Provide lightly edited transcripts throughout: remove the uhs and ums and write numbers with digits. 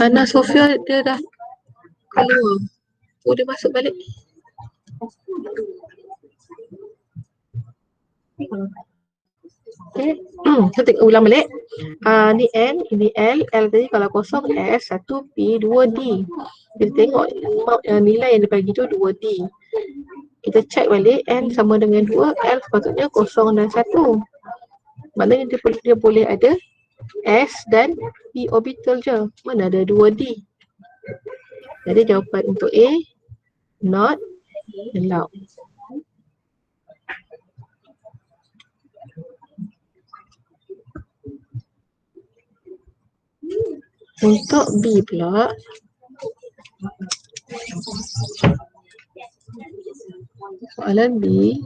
Ana Sofia dia dah keluar. Oh, dia masuk balik. Okay. Kita ulang balik. Ni N, ini L. L tadi kalau kosong S, 1P, 2D. Kita tengok nilai yang dia bagi tu 2D. Kita check balik N sama dengan 2, L sepatutnya kosong dan 1. Maknanya dia boleh ada S dan P orbital je. Mana ada 2D. Jadi jawapan untuk A, not allowed. Untuk B pula, soalan B,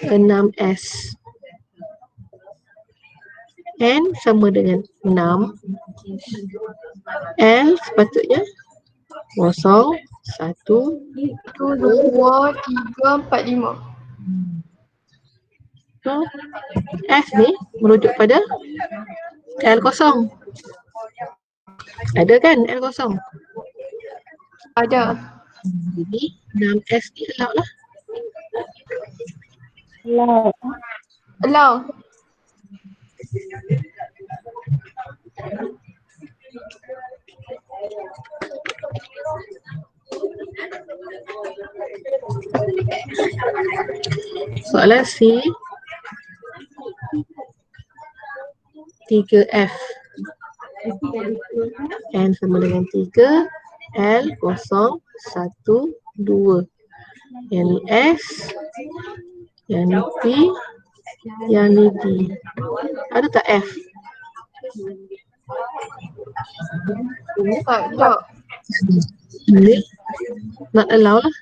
6S. N sama dengan 6. L sepatutnya 0, 1, 2, 3, 4, 5. So, F ni merujuk pada L kosong. Ada kan L kosong? Ada. Jadi 6S ni allowed lah. Allow. Soalan C, 3F. N sama dengan 3, L kosong, 1, 2. Yang ni S, yang ni P, yang ni D. Ada tak F? Tak, tak. Ni not allow lah.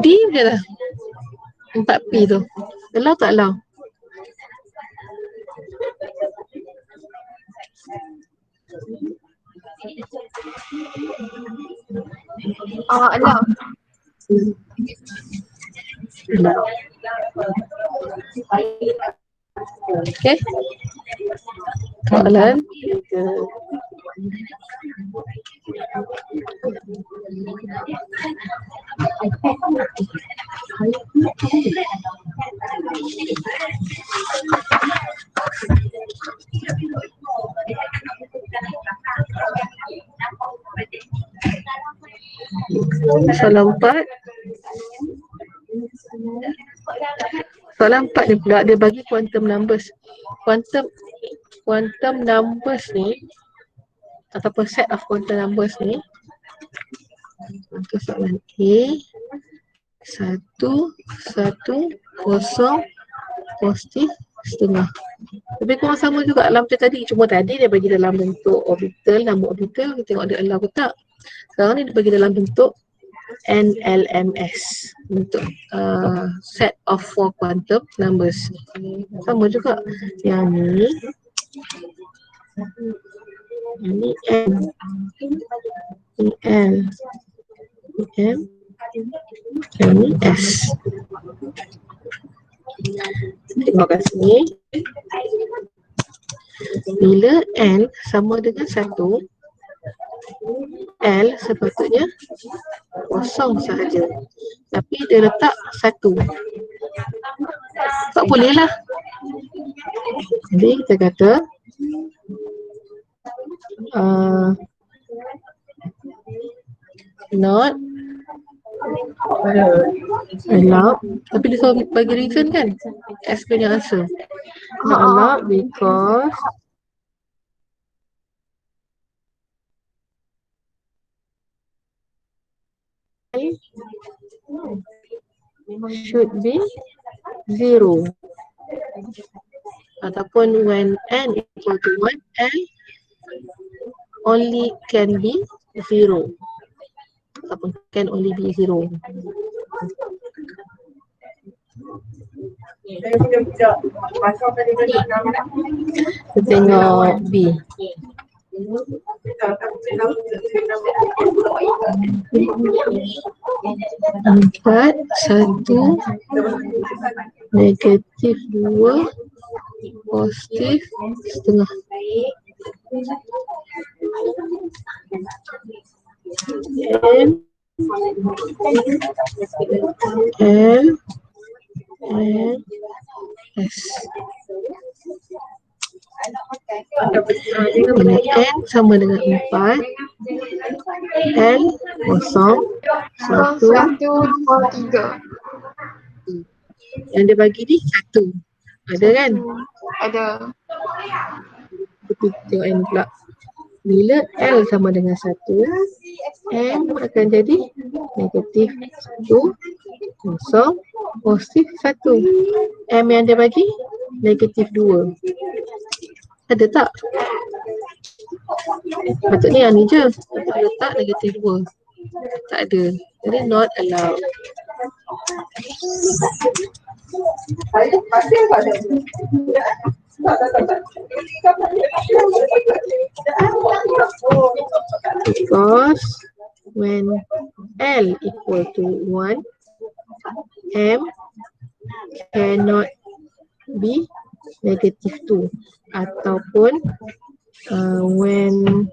D je lah. 4P tu. Allow tak allow? Allow. Allow. Okay. Soalan soalan 4. Soalan 4 ni pula dia bagi quantum numbers. Quantum numbers ni ataupun set of quantum numbers ni, untuk soalan A, 1, 1, kosong, positif, setengah. Lebih kurang sama juga dalam macam tadi. Cuma tadi dia bagi dalam bentuk orbital, nama orbital, kita tengok dia allow ke tak. Sekarang ni dia bagi dalam bentuk NLMS, untuk set of 4 quantum numbers. Sama juga. Yang ni ini N, ini L, ini M, ini S. Tengok kat sini. Bila N sama dengan 1, L sepatutnya kosong sahaja. Tapi dia letak 1. Tak boleh lah. Jadi kita kata not allowed. Tapi dia selalu bagi reason kan? S punya answer. Not allowed because should be 0. Ataupun when N equal to 1, L only can be 0. Ataupun can only be 0. Kita tengok B. 4, 1, negatif 2, positif setengah. M L N S. Mana N sama dengan 4, L kosong, 1. 1, 2, 3. Yang dia bagi ni 1. Ada kan? Ada. Kita tengok N pula. Bila L sama dengan 1, M akan jadi negatif 1, kosong, positif 1. M yang dia bagi negatif 2. Ada tak? Patutnya yang ni je. Patut letak negatif 2. Tak ada. Jadi not allowed. Because when L equal to 1, M cannot be negative 2. Ataupun when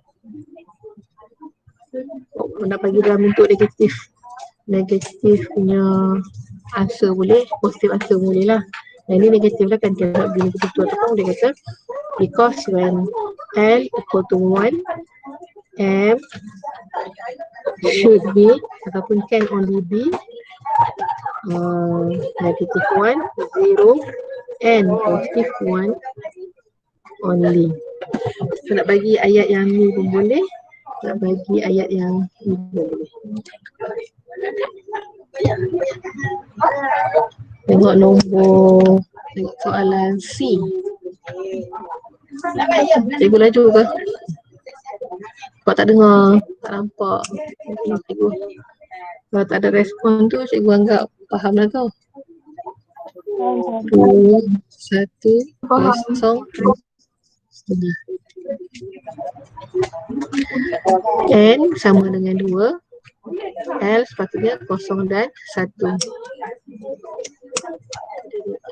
nak bagi dalam bentuk negatif punya answer boleh, positif answer boleh lah. Yang ni negatif lah kan, cannot be negative 2 ataupun dia kata because when L equal to 1, M should be ataupun can only be negative 1, 0 and positive 1 only. So nak bagi ayat yang ni pun boleh, nak bagi ayat yang ni pun boleh. Tengok nombor, tengok soalan C. Cikgu laju ke? Kau tak dengar, tak nampak. Cikgu, kalau tak ada respon tu cikgu anggap faham lah kau. 2, 1, kosong, setengah. N sama dengan 2, L sepatutnya kosong dan 1.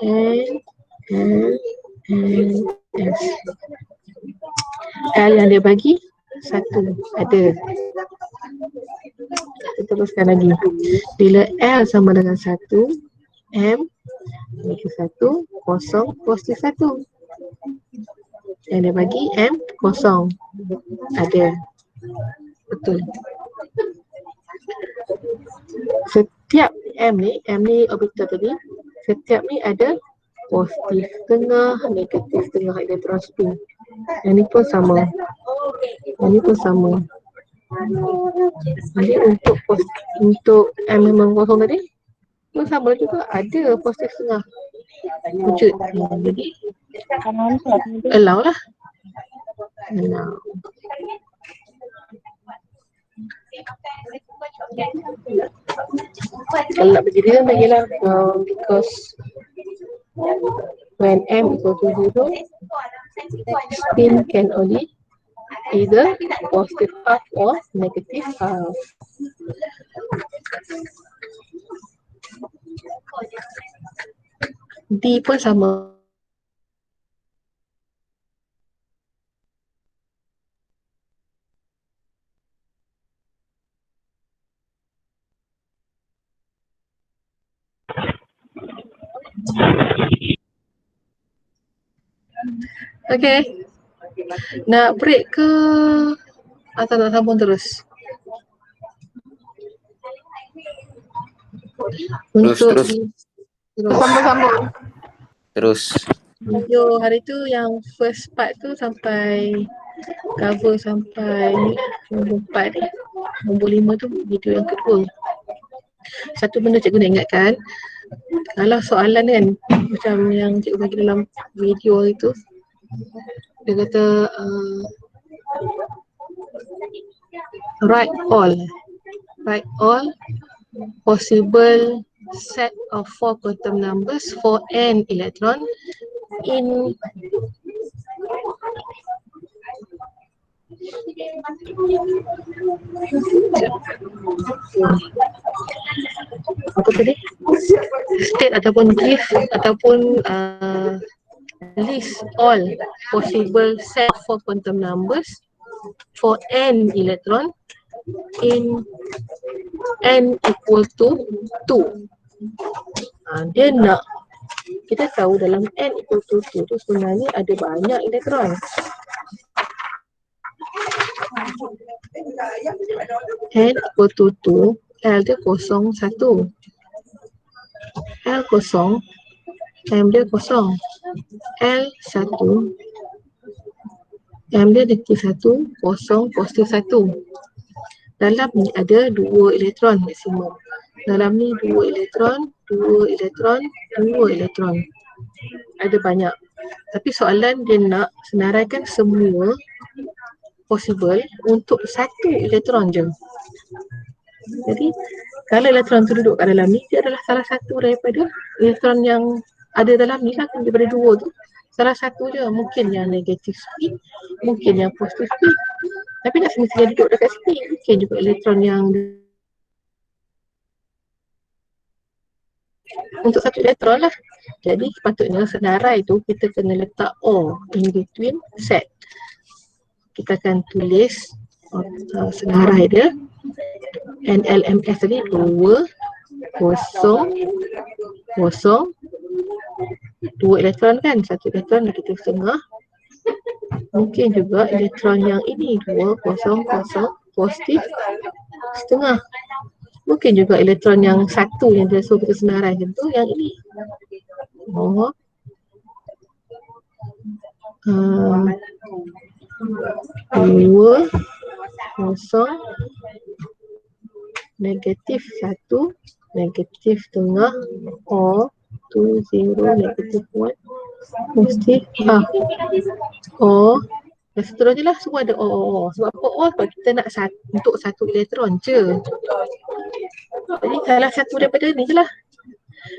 N, L, N, S. L yang dia bagi 1, ada. Kita teruskan lagi. Bila L sama dengan 1, M negatif 1, kosong, positif 1. Yang dia bagi M kosong, ada. Betul. Setiap M ni orbital tadi, setiap ni ada positif tengah, negatif tengah elektron spin. Yang ni pun sama. Yang ni pun sama. Jadi untuk M memang kosong tadi pun sama juga, ada positif tengah wujud. Jadi allow lah. Allow. Kalau nak berdiri kan bagilah because when M equal to 0, spin can only either positive half or negative half. D pun sama. Okay. Nak break ke atau nak sambung terus? Terus. Sambung-sambung. Terus. Video hari tu yang first part tu sampai cover sampai nombor 4 ni. Nombor 5 tu video yang kedua. Satu benda cikgu nak ingatkan, kalau soalan kan macam yang cikgu bagi dalam video itu, dia kata write all possible set of 4 quantum numbers for n electron in Apa tadi? State ataupun give ataupun list all possible set for quantum numbers for n electron in n equal to 2. Dia nak kita tahu dalam n equal to 2 tu sebenarnya ada banyak elektron. N equal to 2, L dia kosong 1. L kosong, M dia kosong. L 1, M dia negatif 1, kosong, positif 1. Dalam ni ada 2 elektron maksimum. Dalam ni 2 elektron, 2 elektron, 2 elektron. Ada banyak. Tapi soalan dia nak senaraikan semua possible untuk 1 elektron je. Jadi kalau elektron tu duduk kat dalam ni, dia adalah salah satu daripada elektron yang ada dalam ni lah, daripada 2 tu. Salah satu je, mungkin yang negatif spin, mungkin yang positif spin. Tapi tak semestinya duduk dekat spin, mungkin juga elektron yang untuk 1 elektron lah. Jadi sepatutnya senarai tu kita kena letak O in between set. Kita akan tulis senarai dia. NLMS tadi 2, kosong, kosong, 2 elektron kan, 1 elektron negatif setengah. Mungkin juga elektron yang ini 2, kosong, kosong, positif setengah. Mungkin juga elektron yang 1 yang dia suruh kita senaraikan tu yang ini. Oh. 2, kosong, negatif 1, negatif setengah, O, 2, 0, negatif 1, positif half. O, dan seterusnya lah, semua ada O. Sebab apa O? Sebab kita nak untuk 1 elektron je. Jadi salah satu daripada ni je lah.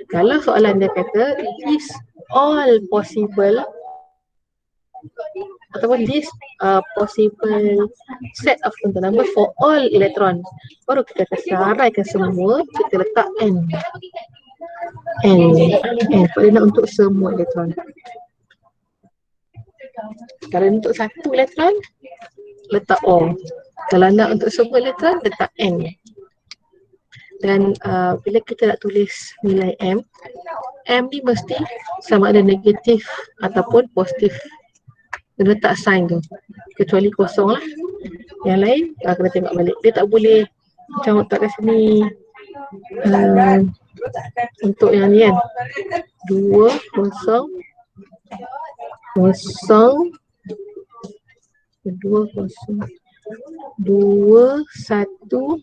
Kalau soalan dia kata list all possible ataupun list possible set of quantum number for all electron, baru kita akan senaraikan semua, kita letak N. Kalau nak untuk semua elektron. Kalau untuk 1 elektron, letak O. Kalau nak untuk semua elektron, letak N. Dan bila kita nak tulis nilai M ni mesti sama ada negatif ataupun positif. Dia letak sign tu. Kecuali kosong lah. Yang lain kena tengok balik. Dia tak boleh macam letak kat sini. Untuk yang ni kan. 2, kosong, kosong, 2, kosong, 2, 1, 2,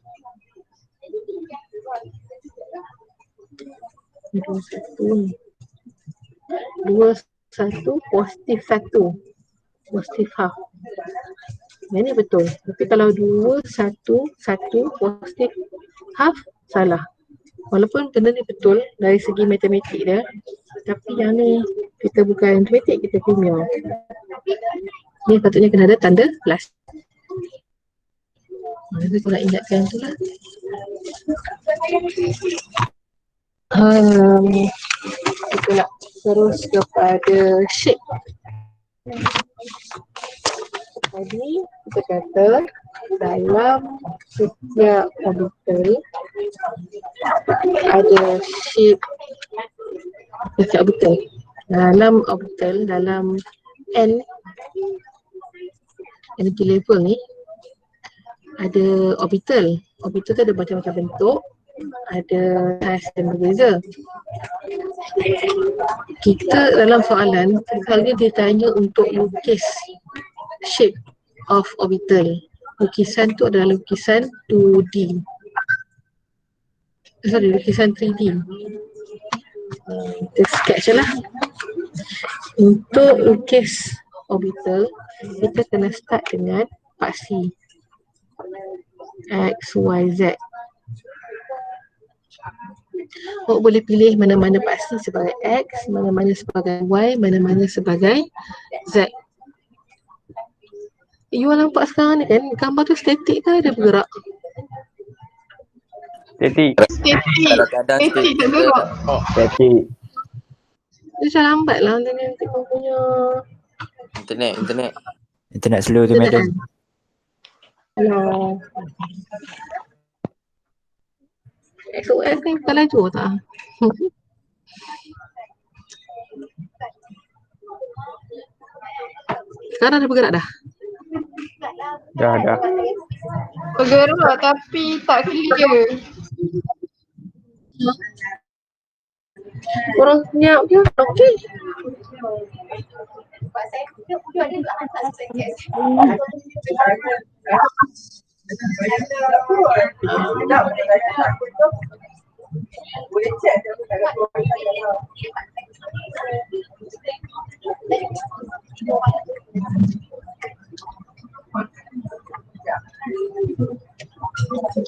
1, positif 1, positif half. Yang ni betul. Tapi kalau 2, 1, 1, positif half, salah. Walaupun benda ni betul dari segi matematik dia, tapi yang ni kita bukan matematik, kita kimia. Ni patutnya kena ada tanda plus. Jadi aku nak ingatkan tu lah. Kita nak terus kepada shape. Tadi kita kata dalam setiap orbital ada shape setiap orbital. Dalam orbital, dalam N energy level ni ada orbital. Orbital tu ada macam-macam bentuk, ada size yang berbeza. Kita dalam soalan, kali dia tanya untuk lukis shape of orbital. Lukisan tu adalah lukisan 2D. Sorry, lukisan 3D. Kita sketch lah. Untuk lukis orbital, kita kena start dengan paksi X, Y, Z. Awak boleh pilih mana-mana paksi sebagai X, mana-mana sebagai Y, mana-mana sebagai Z. You nampak sekarang ni kan, gambar tu statik ke ada bergerak? Statik. Statik. Kalau kadang Statik tak kita gerak. oh, Statik. Dia macam lambat lah nanti punya internet. Internet slow tu internet madam. kan. Hello. XOS ni bukan laju tak? Sekarang dah bergerak dah? Dah. Bergerak tapi tak clear. Korang senyap je, okey.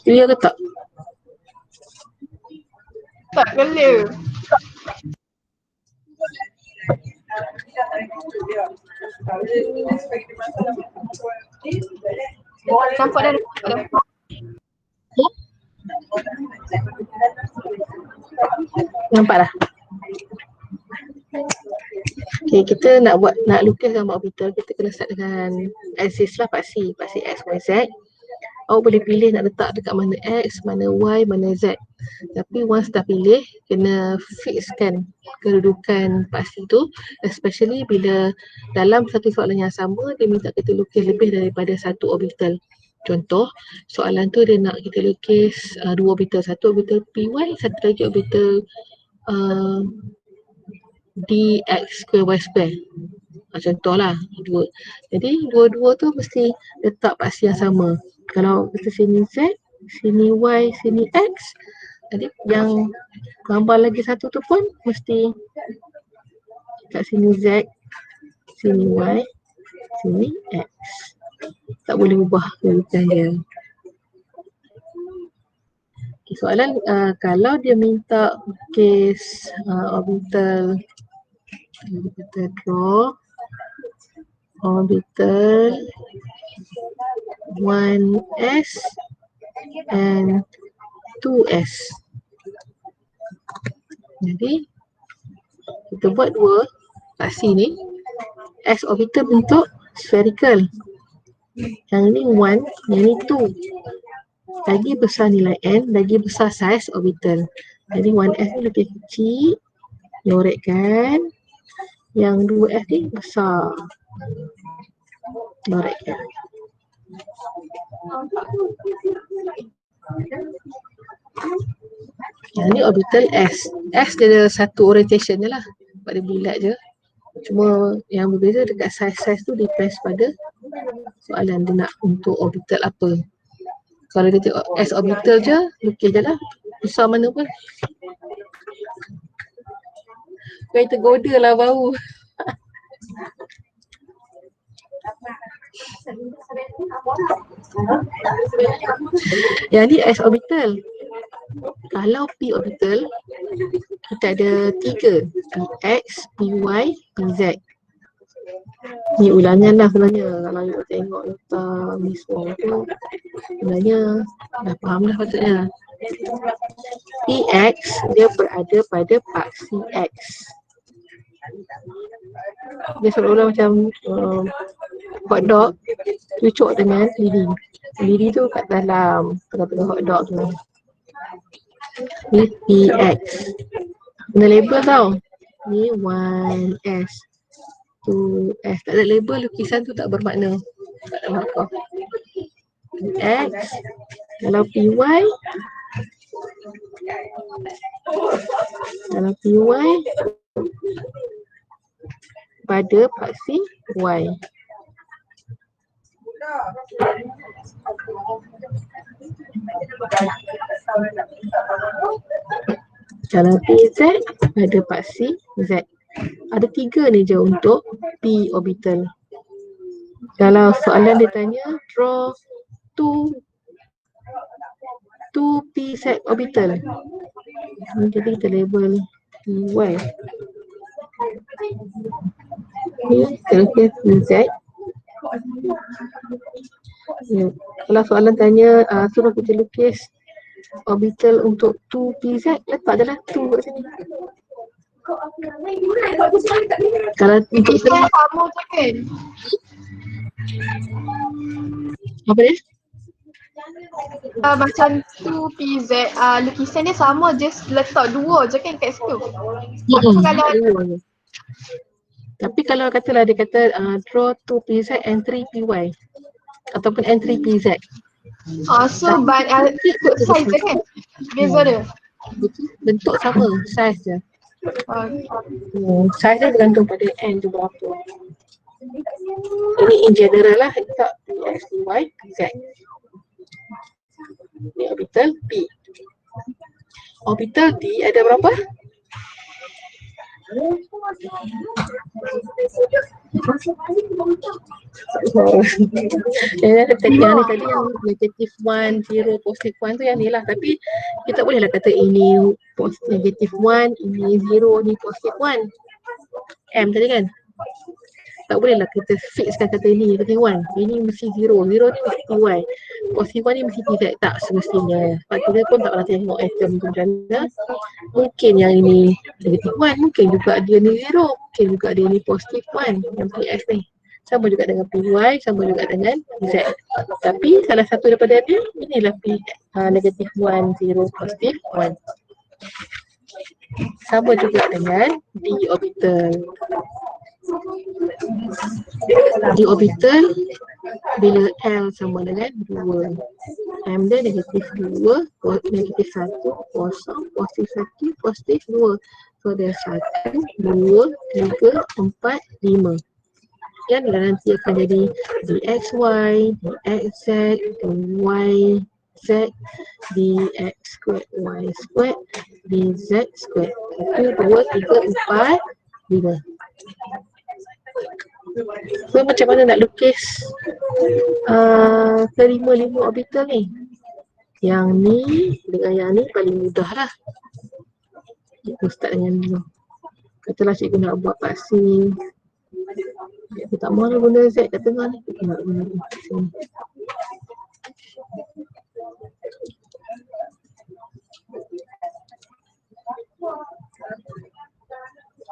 Clear ke tak? Tak clear. Nampak dah. Nampak dah? Okay, kita nak lukis gambar orbital, kita kena start dengan axis lah, paksi X, Y, Z. Awak boleh pilih nak letak dekat mana X, mana Y, mana Z. Tapi once dah pilih, kena fixkan kedudukan paksi tu, especially bila dalam satu soalan yang sama, dia minta kita lukis lebih daripada satu orbital. Contoh, soalan tu dia nak kita lukis dua orbital, satu orbital PY, satu lagi orbital dx square y square. Contohlah dua. Jadi dua-dua tu mesti letak paksi yang sama. Kalau kita sini Z, sini Y, sini X, jadi yang gambar lagi satu tu pun mesti kat sini Z, sini Y, sini X. Tak boleh ubah kedudukan dia. Okay, soalan kalau dia minta lukis orbital, kita draw orbital 1s and 2s. Jadi kita buat dua paksi ni. S orbital bentuk spherical. Yang ni 1, yang ni 2. Lagi besar nilai n, lagi besar saiz orbital. Jadi 1s ni lebih kecil, nyorekkan. Yang 2s ni besar, nyorekkan. Yang ni orbital S. S dia ada satu orientation je lah, sebab dia bulat je. Cuma yang berbeza dekat saiz tu depends pada soalan dia nak untuk orbital apa. Kalau dia tengok S orbital je, lukis je lah, besar mana pun. Kau tergoda lah bau. Yang ni S orbital. Kalau P orbital, kita ada 3, Px, Py, Pz. Ni ulangan lah sebenarnya. Kalau you tengok letak ni semua tu, sebenarnya dah faham dah patutnya. Px dia berada pada paksi X. Dia seolah-olah macam hotdog cucuk dengan lidi. Lidi tu kat dalam tengah-tengah hotdog tu. Ni Px. Kena label tau. Ni 1s, 2s. Tak ada label, lukisan tu tak bermakna. Tak ada markah. Px. Kalau Py, pada paksi Y. Kalau PZ pada paksi Z. Ada 3 ni je untuk P orbital. Kalau soalan dia tanya draw 2 PZ orbital. Jadi kita label PY. Ni kita lukis PZ. Ya. Kalau soalan tanya suruh kita lukis orbital untuk 2pz, letak je lah 2 kat sini. Kalau untuk Lukisan sama je kan? apa dia? Macam 2PZ, lukisan dia sama, just letak 2 je kan kat situ. Kalau Dua je. Tapi kalau katalah dia kata draw 2pz and 3py ataupun and 3pz. so ikut size je kan? Beza dia. Bentuk sama, size je. Okay. Size dia bergantung pada n tu berapa. Ini in general lah, letak x, y, z. Ini orbital P. Orbital D ada berapa? Yang ni tadi yang negative 1, 0, positive 1 tu yang ni lah. Tapi kita tak boleh lah kata ini negative 1, ini 0, ni positive 1. M tadi kan? Tak boleh lah kita fixkan kata ini negative 1. Ini mesti 0, 0 ni mesti y. Positive 1 ni mesti z. Tak semestinya. Sebab kita pun tak pernah tengok atom tu macam mana. Mungkin yang ini negative 1, mungkin juga dia ni 0, mungkin juga dia ni positive 1 yang PS ni. Sama juga dengan PY, sama juga dengan Z. Tapi salah satu daripada dia, inilah P, negative 1, 0, positive 1. Sama juga dengan D orbital. D orbital bila L sama dengan 2. M dia negatif 2, negatif 1, kosong, positif 1, positif 2. So dia 1, 2, 3, 4, 5. Yang nanti akan jadi dxy, dxz, dyz, dx squared, y squared, dz squared. 1, 2, 3, 4, 5. So macam mana nak lukis kelima-lima orbital ni? Yang ni dengan yang ni paling mudah lah. Cikgu start dengan dulu. Katalah cikgu nak buat paksi. Cikgu tak mahu guna Z kat tengah ni. Cikgu nak guna sini.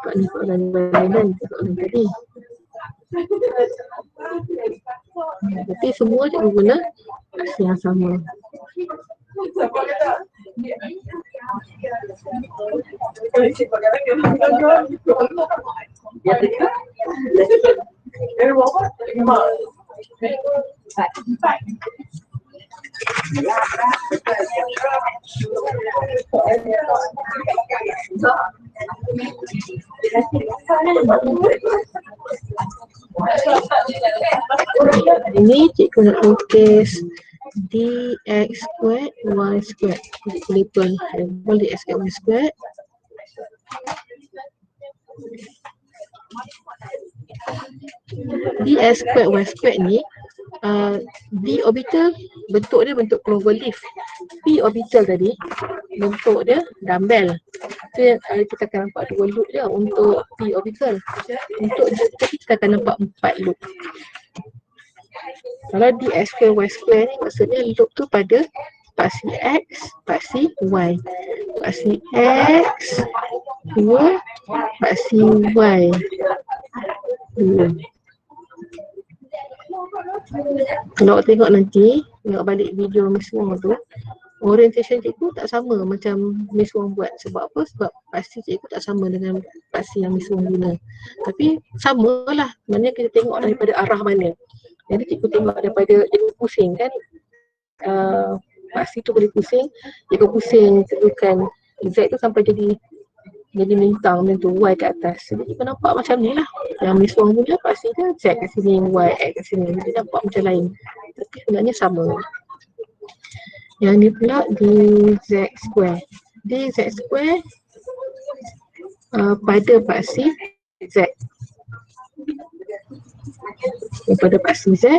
Sebab ni soalan lain soalan tadi. Tapi semua cikgu guna paksi yang sama. Ini cikgu nak lukis dx squared y squared. Cikgu label dx squared y squared. dx squared y squared ni D orbital bentuk dia bentuk clover leaf. P orbital tadi bentuk dia dumbbell. So kita akan nampak 2 loop je untuk P orbital. Untuk D tadi kita akan nampak 4 loop. Kalau dx square y square ni maksudnya loop tu pada paksi x, paksi y. Paksi x 2, paksi y 2. Kalau awak tengok nanti, tengok balik video Miss Wong tu, orientation cikgu tak sama macam Miss Wong buat. Sebab apa? Sebab paksi cikgu tak sama dengan paksi yang Miss Wong guna. Tapi samalah, maknanya kita tengok daripada arah mana. Jadi cikgu tengok daripada, cikgu pusing kan, paksi tu boleh pusing, cikgu pusing tegukan Z tu sampai jadi lintang macam tu, Y kat atas. Jadi kita nampak macam ni lah. Yang Miss Wong punya paksi dia Z kat sini, Y, X kat sini. Jadi nampak macam lain. Tapi sebenarnya sama. Yang ni pula dz square. Dz square pada paksi Z. Pada paksi Z.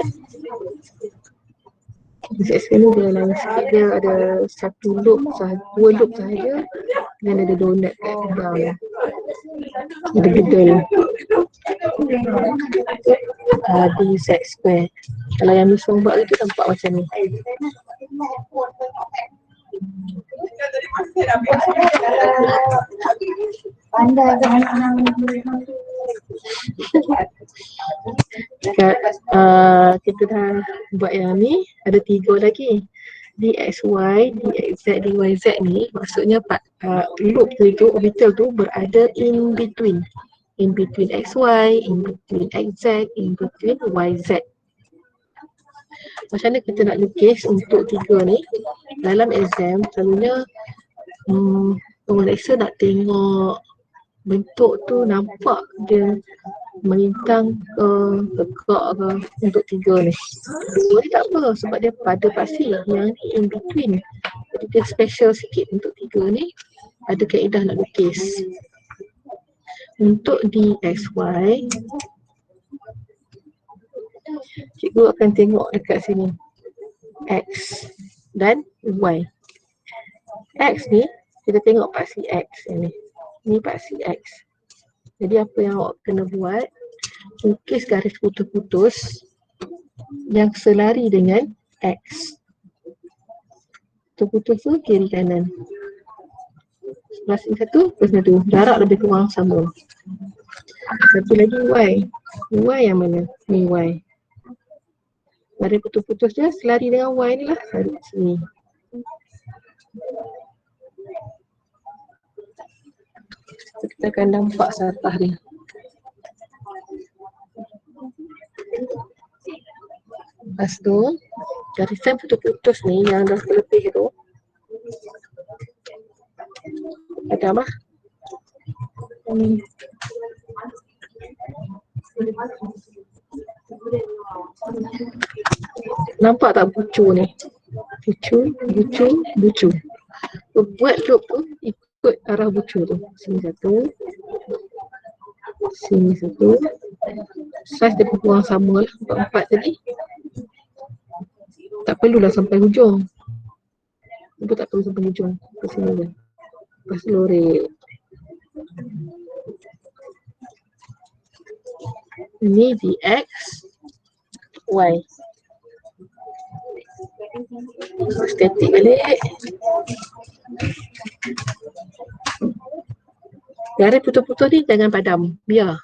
Z square ni dia lain sikit. Dia ada satu loop, 2 loop sahaja. Dan ada donut kat belakang. Gedel. DZ square. Kalau yang Misong buat itu nampak macam ni. Pandai kan? Kita dah buat yang ni, ada 3 lagi. DXY, DXZ, DYZ ni maksudnya loop tu, orbital tu berada in between. In between XY, in between XZ, in between YZ. Macam mana kita nak lukis untuk 3 ni? Dalam exam selalunya pemeriksa nak tengok bentuk tu nampak dia melintang ke tegak ke untuk 3 ni. 2 ni tak apa sebab dia pada pasti, yang ni in between. Jadi dia special sikit untuk 3 ni, ada kaedah nak lukis. Untuk DXY, cikgu akan tengok dekat sini X dan Y. X ni kita tengok paksi X ni. Ni paksi X. Jadi apa yang awak kena buat, lukis garis putus-putus yang selari dengan X. Putus-putus tu kiri kanan. Sebelah sini satu, sebelah sini satu. Jarak lebih kurang sama. Satu lagi Y. Y yang mana? Ni Y. Garis putus-putus dia selari dengan Y ni lah. Selari sini. Kita akan nampak sartah dia. Lepas tu, garisan putus-putus ni yang dah lebih tu, ada apa? Nampak tak bucu ni? Bucu. Buat loop tu ikut arah bucu tu. Sini satu. Sini satu. Saiz dia kurang sama lah. 4 tadi. Tak perlulah sampai hujung. Itu tak perlu sampai hujung. Ke sini je. Lepas lorek. Ini DX Y. Statik balik. Garis putus-putus ni jangan padam. Biar.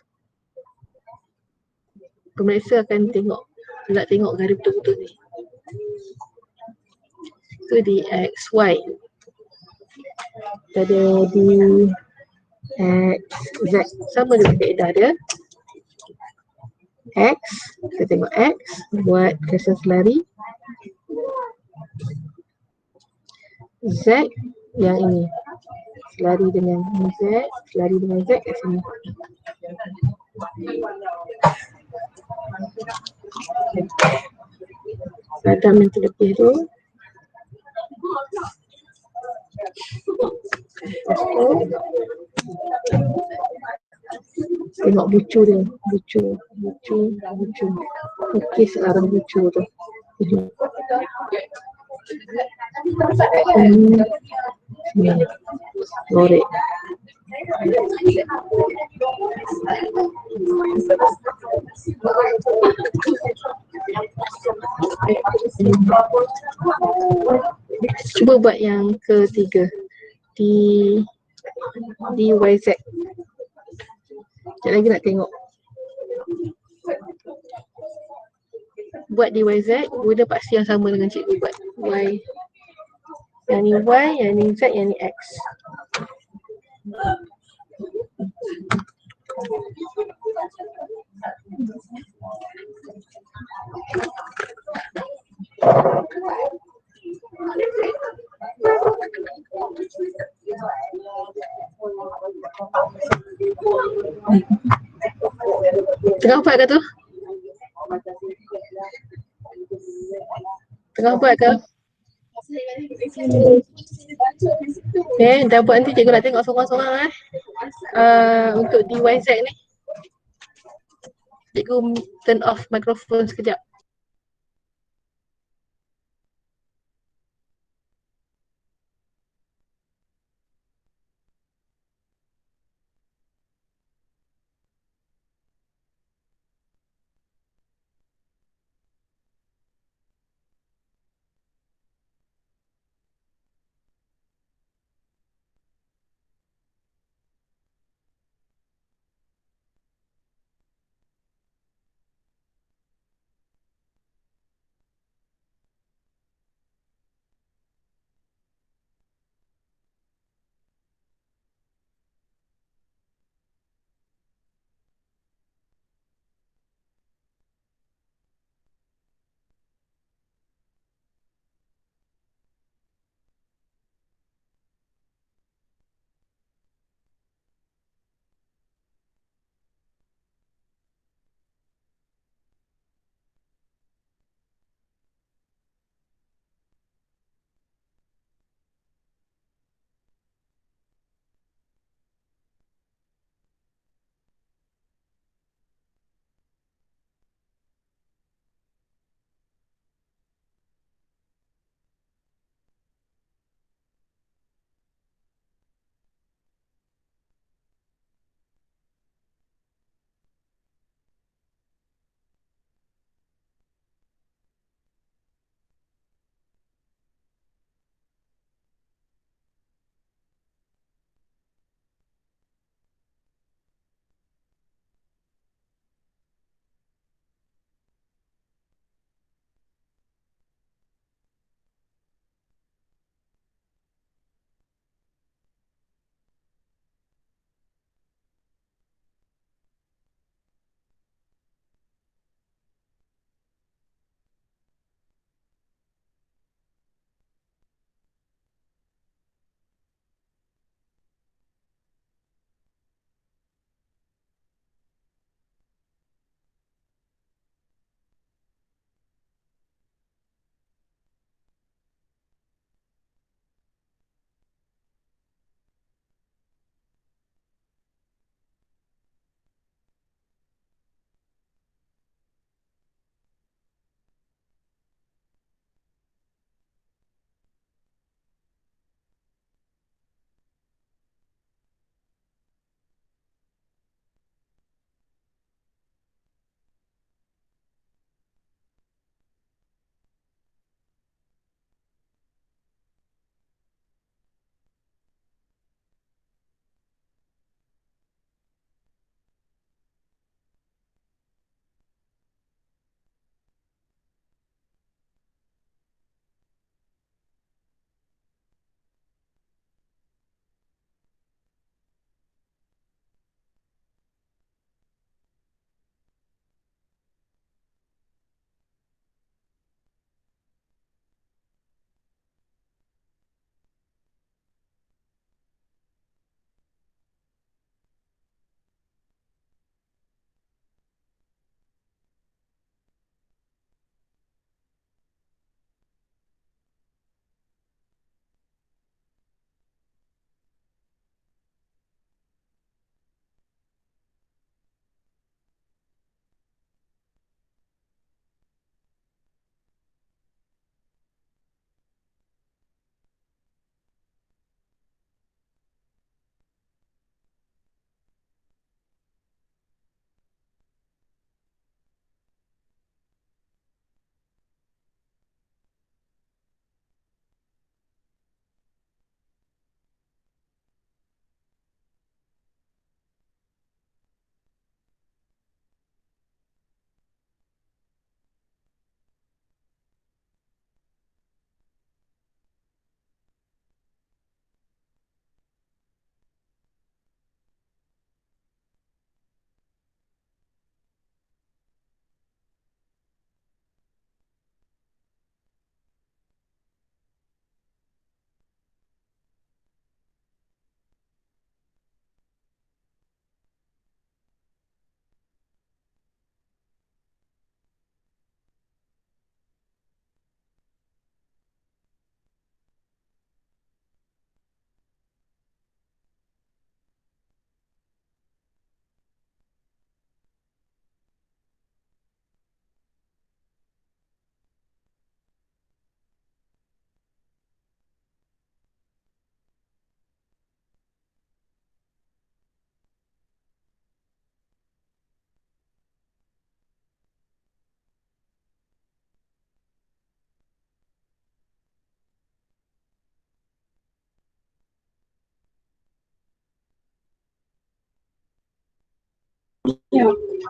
Pemeriksa akan tengok. Nak tengok garis putus-putus ni. Itu DX Y. Ada di X, Z. Sama dengan kaedah dia. X, kita tengok X, buat garis selari. Z yang ini, selari dengan Z, selari dengan Z kat sini. Padam yang terlebih tu. Tengok bucu dia, bucu. Lukis arah bucu tu. Sini, lorek. Cuba buat yang ketiga. DYZ. Sekejap lagi nak tengok. Buat DYZ, guna paksi yang sama dengan cikgu buat. Y. Yang ni Y, yang ni Z, yang ni X. Tengah buat ke tu? Tengah buat ke? Dah buat, nanti cikgu nak tengok sorang-sorang untuk DYZ ni. Cikgu turn off mikrofon sekejap.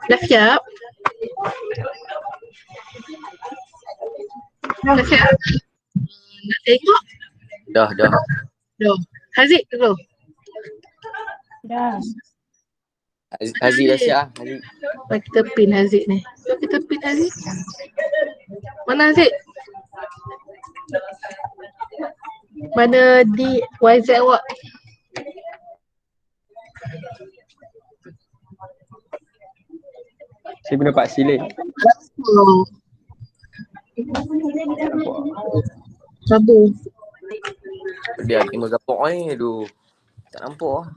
Dah siap? Dah siap? Nak tengok? Dah. Dah. Haziq dulu. Dah. Haziq dah siap ah. Haziq. Mari kita pin Haziq ni. Jom kita pin Haziq. Mana Haziq? Mana DYZ awak? Saya guna Pak Silin. Oh. Sabu. Dia tengok gapok ni. Aduh. Tak nampak ah.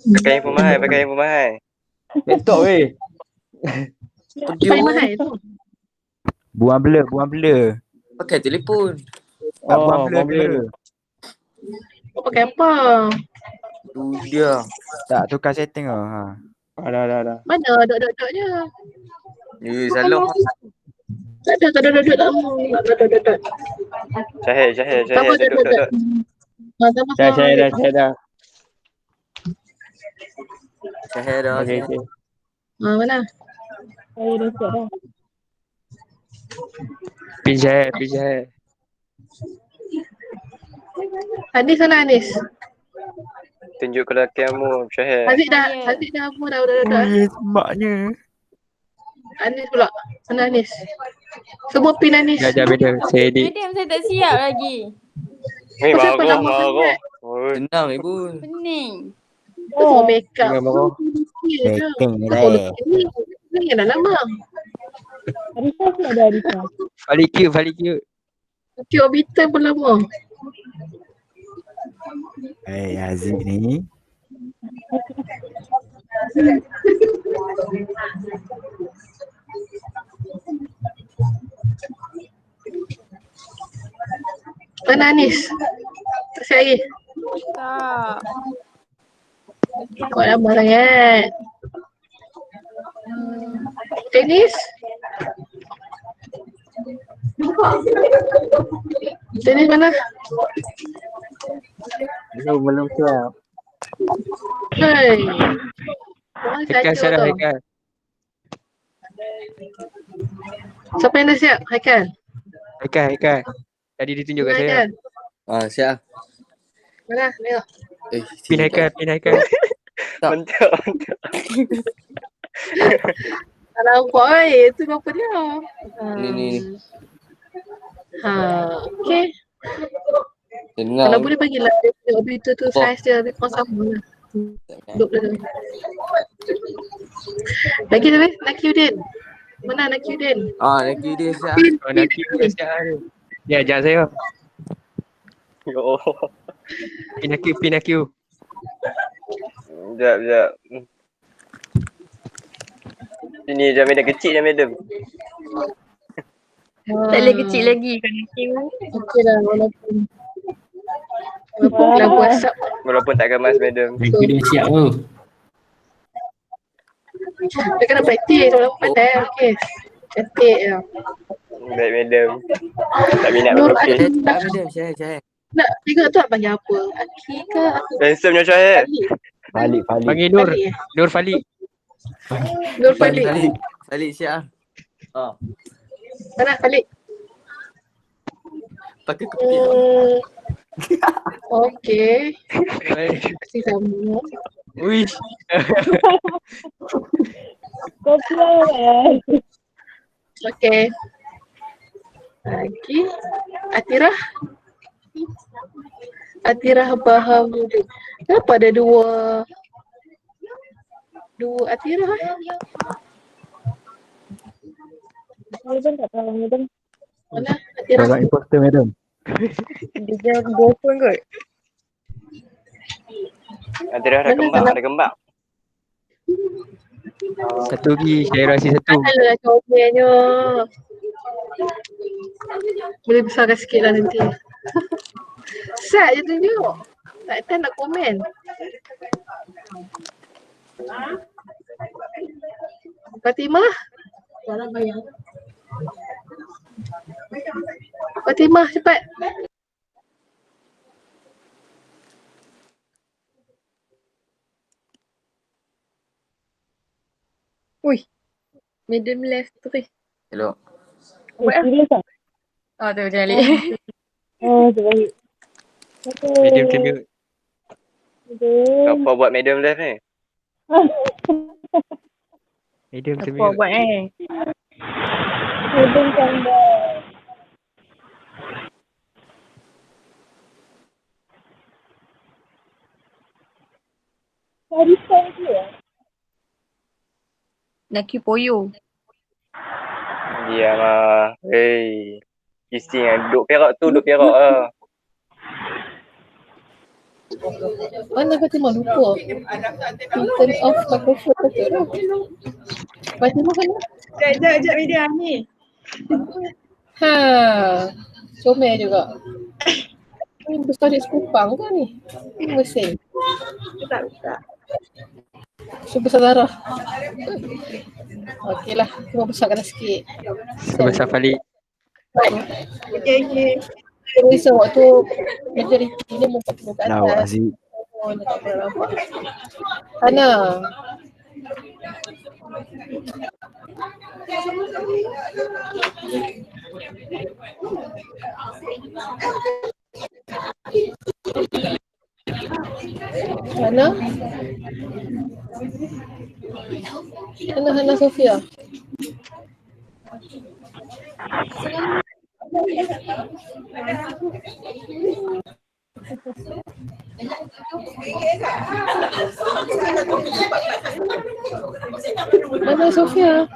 Pakai info mahal. Laptop weh. Pergi Paling orang mahal tu. Buang blur. pakai telefon. Buang blur blur. kamera. Kau pakai apa? Tu dia. Tak tukar setting tau. Ha. Dah. Mana dot-dot-dotnya? Salah. Tak ada dot-dot lama. Tak ada dot-dot. Syahir, Tambah duduk. dot-dot. Tambah Saya dah. Syahir dah. Okey. Mana? Saya dah siap dah. Pin Syahir. Anis mana Anis? Tunjuk kelakianmu, Syahir. Haziq dah Syahir. apa dah dot-dot. Semaknya. Anis pula. Mana Anis? Semua pin Anis. Jap madam. Saya edit. Madam, saya tak siap lagi. Weh, Pasal kau lama marah. sangat. Oi, Senang ibu. Pening. Semua make up. Jangan marah. Backing ni Aku lah. ni dah lama. Arifah pun ada Arifah. Balik cute. Cuci orbital pun lama. Haziq ni. Mana Anis? Tak siap lagi. Tak. Kau lama sangat. Tenis? Tenis mana? Belum siap. Hei. Orang Haikal kacau siap dah tau. Haikal. Siapa yang dah siap? Haikal? Haikal. Tadi ditunjuk kat saya. Haikal? Siap. Mana? Tengok. Pin Haikal. mantap. Tak nampak itu berapa dia? Ni. Okay. Senang. Kalau boleh bagilah dia orbital tu saiz dia lebih kurang sama lah. Duduk dia. Lagi tu Nakiuddin. Mana Nakiuddin? Lagi dia siap. Nanti dah siap ni. Ya, jangan saya. Ya Allah. Pin aku. Sekejap. Sini jam madam kecil madam. Tak boleh kecil lagi kan Hakim. Okey lah walaupun lagu WhatsApp. Walaupun tak kemas madam. Dia siap tu. Dia kena praktis walaupun pandai. Okey. Cantik je. Baik madam. Tak minat Nur berlukis. Akhi. Syahir. Nak tengok tu nak panggil apa? Akhi ke? Handsome-nya Syahir. Falik? Falik. Panggil Nur. Falik eh? Nur Falik. Nur Falik. Balik siap. Mana Falik? Pakai kepit. Okey. Kasih sama. Wish. Kau keluar. Okey. Lagi. Atirah Bahamuddin. Kenapa ada dua Atirah Madam tak tahu madam. Mana Atirah? Orang imposter madam. Dia jangan bohong kot. Ada kembang. Satu lagi. Saya rasa satu. Alah comelnya. Boleh besarkan sikit lah nanti. Set je tunjuk. Tak nak komen. Fatimah. Fatimah cepat. Medium left tu. Elok. Serius tak? Oh tu macam balik. Oh, terbaik. Okay. Medium to mute. Medium. Apa buat medium left ni? Medium to Apa mute. buat Medium tambah. Harisan dia. Naki poyo. Diam lah. Hei. Kissing lah. Duk perak tu, duk perak lah. Mana Fatimah lupa? Turn off microphone betul lah. Fatimah kan? Sekejap media ni. Ha. Comel juga. Ni besar di Sekupang ke ni? Ini mesin. Tak. Sebesar darah. Okey lah. Cuma besarkan sikit. Sebesar Falik. Okay. Terus waktu majoriti dia muka kat Lawak atas. Aziz. Oh, nak tak pernah nampak. Hana. Hana. Hana Sofia. Mana Sofia?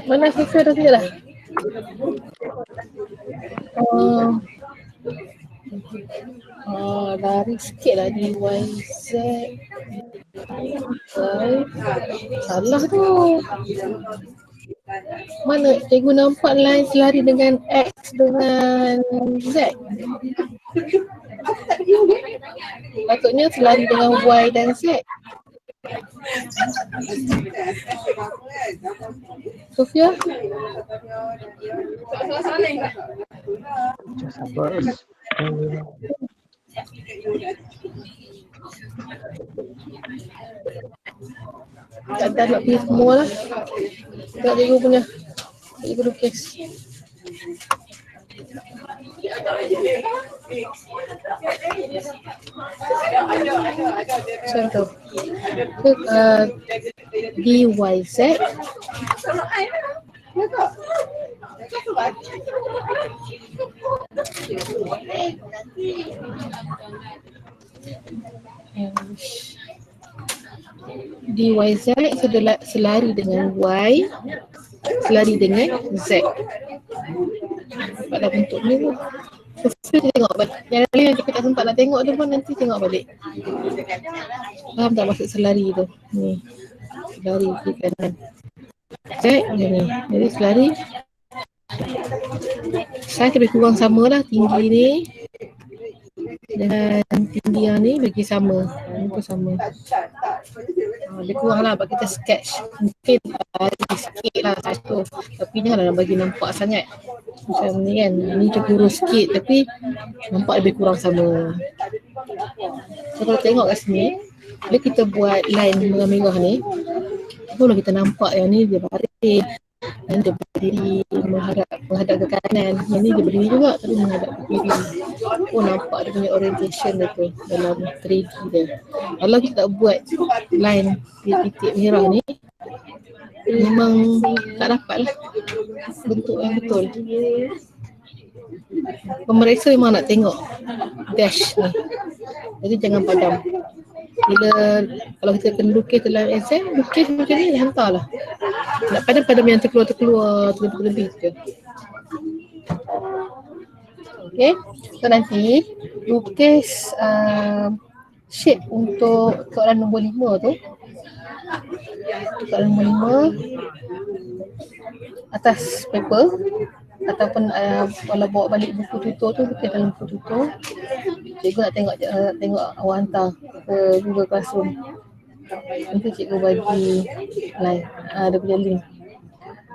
Mana Sofia dah kerja dah? Lari sikit lah di YZ. Salah tu. Mana cikgu nampak line selari dengan X dengan Z? Patutnya selari dengan Y dan Z. Sofia? Tak ada nak pergi semua lah. Tak cikgu punya. Cikgu lukis. Contoh. DYZ. DYZ selari dengan Y, selari dengan Z. Nampaklah bentuk ni tu. Sofia tengok balik. Yang lain yang kita tak sempat nak tengok tu pun nanti tengok balik. Faham tak maksud selari tu? Ni. Selari kiri kanan. Z macam ni. Jadi selari saya lebih kurang sama lah tinggi ni dengan tinggi yang ni bagi sama. Ini pun sama. Lebih kurang lah bagi kita sketch. Mungkin sikit lah satu. Tapi janganlah nak bagi nampak sangat. Macam ni kan. Ni macam kurus sikit tapi nampak lebih kurang sama. So kalau tengok kat sini, bila kita buat line merah-merah ni, barulah kita nampak yang ni dia baris. Dan dia berdiri menghadap ke kanan. Yang ni dia berdiri juga tapi menghadap ke kiri. Oh nampak dia punya orientation dia tu dalam 3D dia. Kalau kita tak buat line titik merah ni, memang tak dapat lah bentuk yang betul. Pemeriksa memang nak tengok dash ni. Jadi jangan padam. Bila kalau kita kena lukis dalam exam, lukis macam ni hantarlah. Nak padam-padam yang terkeluar terlebih je. Okay, so nanti lukis shape untuk soalan nombor 5 tu. Soalan nombor 5 atas paper ataupun kalau bawa balik buku tutor tu bukan dalam buku tutor. Cikgu nak tengok awak hantar ke Google Classroom. Nanti cikgu bagi live dia punya link.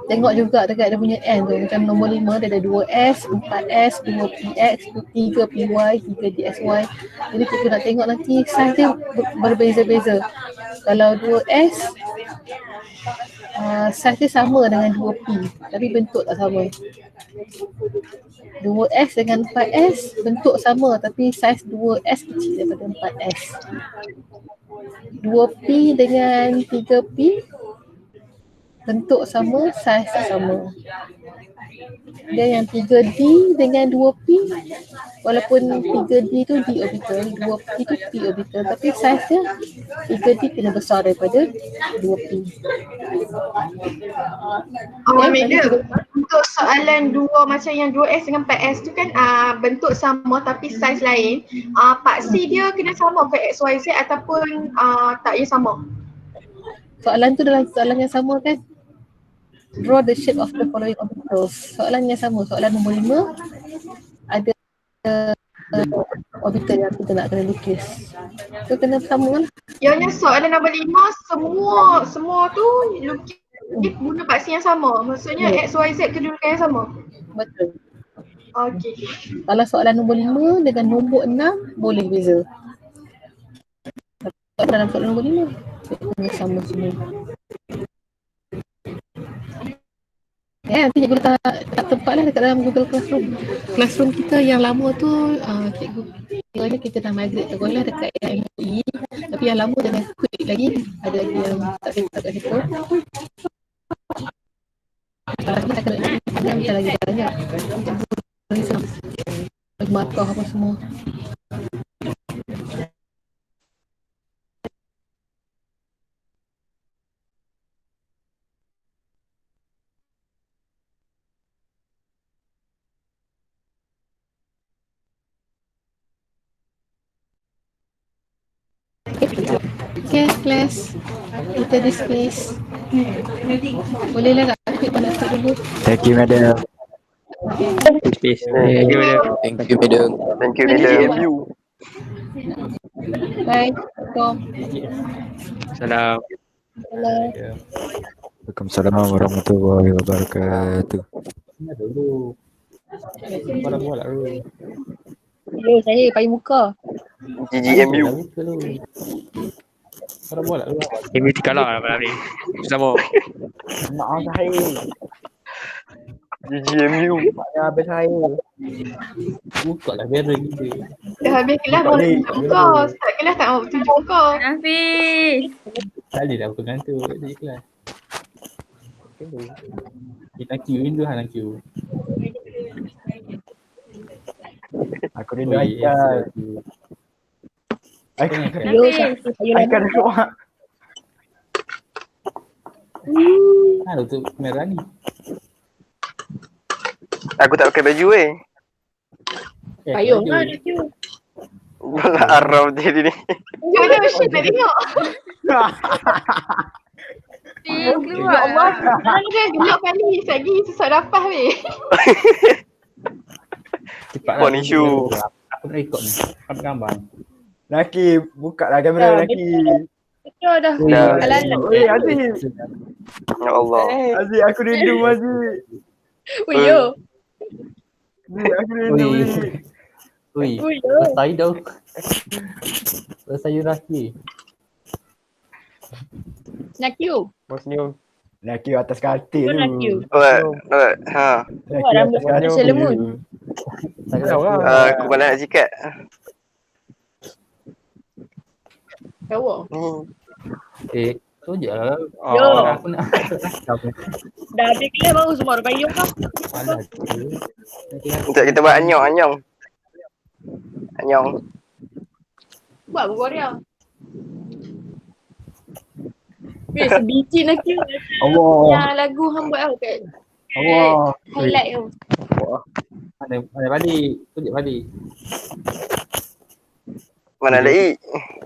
Tengok juga dekat dia punya end tu, macam nombor 5 dia ada 2S, 4S, 2PX, 3PY, 3DXY. Jadi cikgu nak tengok nanti size dia berbeza-beza. Kalau 2S size dia sama dengan 2P tapi bentuk tak sama. 2S dengan 4S bentuk sama tapi saiz 2S kecil daripada 4S. 2P dengan 3P bentuk sama, saiz tak sama. Dan yang 3D dengan 2P walaupun 3D tu D orbital, 2P tu P orbital tapi saiz dia 3D kena besar daripada 2P. Madam, untuk soalan macam yang 2S dengan 4S tu kan bentuk sama tapi saiz lain. Paksi dia kena sama ke XYZ ataupun tak ya sama? Soalan tu dalam soalan yang sama kan? Draw the shape of the following orbitals. Soalan yang sama, soalan nombor 5 ada orbital yang kita nak kena lukis. Tu kena sama lah. Yang soalan nombor 5 semua tu lukis guna paksi yang sama. Maksudnya XYZ kedudukan yang sama. Betul. Okey. Kalau soalan nombor 5 dengan nombor 6 boleh beza. Tapi dalam soalan nombor 5 kena sama semua. Nanti cikgu letak tempat lah dekat dalam Google Classroom. Classroom kita yang lama tu cikgu kira kita dah migrate sekolah dekat yang MOE. Tapi yang lama jangan quit lagi. Ada lagi yang tak kena kat situ. Kalau kita kena kita lagi banyak. Bagi markah apa semua. Okay, class. Kita dismiss. Bolehlah tak quit pada start dulu. Thank you, madam. Space. Thank you, madam. Thank you, madam. Thank you, madam. Bye. Tom. Salam. Waalaikumsalam warahmatullahi wabarakatuh. Hello, saya payung muka. GGMU. Ini kalah malam ni. Sama. GGMU. Dah habis kelas baru tunjuk muka. Start kelas tak mau tunjuk muka. Hafiz. Aku rindu Aikal. Hafiz. Aikal dah keluar. Aku tak pakai baju Payung lah nak cium. Bola Arab jadi ni. Tunjuk dia shit nak tengok. Hafiz keluar. Ya Allah. Mana dia gelap kali. Lagi susah dapat weh. Buat isu. Laki, buka lah kamera laki. Betul dah. Dah. Alah-alah. Oi, Aziz. Ya Allah. Aziz, aku rindu Aziz. Oh yo. Aziz, aku rindu Aziz. Oh yo. Nak cium. Laki atas katil Kau nak tu. cium. Alright. Ha. Laki rambut atas katil macam lemon. tu. Aku malah nak sikat. Kau. Ni. Yo. Dah habis kelas baru semua orang payung kau. Sekejap kita buat anyong. Buat apa kau dia? Weh, sebiji nak cium. Allah. Yang lagu hang buat tau kat Allah. highlight tu. Mana lagi?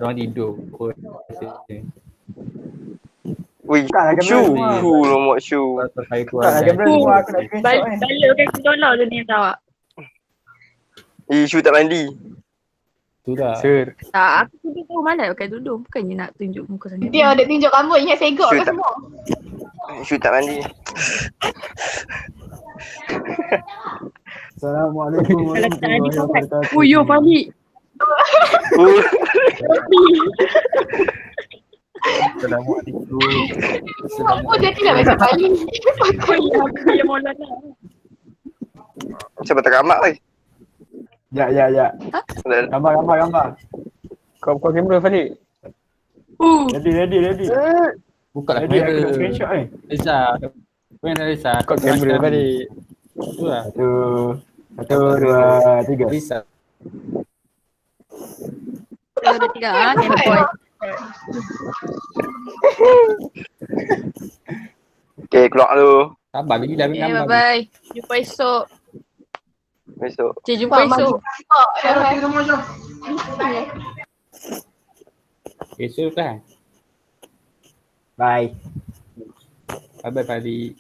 Orang tidur. Wih, Bukanlah kamera shoe. semua. Shoe nombor shoe. Saya Bukanlah kamera semua aku nak screenshot ni. Balikkan $1 dia ni tahu. Shoe tak mandi. Sudah. Sir. Tak, aku tidur tahu malas pakai tudung. Bukannya nak tunjuk muka sangat. Dia ada tunjuk rambut ingat segok Shoot ke tak- semua. Shoe tak mandi. Assalamualaikum warahmatullahi wabarakatuh. Oh, yo, Fahli. Assalamualaikum. Oh, dia tidak macam Bali. Oh, ya, aku dia Maulana. Macam batal kamak weh. Ya. Gambar. Kau buka kamera Falik. Ready. Bukalah Ready aku nak kamera. screenshot ni. Reza. Kau yang Reza. Buka kamera Falik. Tu lah. Satu, dua, tiga. Reza. Ada 3 ah, handphone. Okay, keluar dulu. Sabar lagi dah ambil Okay, gambar. bye-bye. Jumpa esok. Besok. Cik, jumpa esok. Esok kan. Bye. Bye-bye Fadi.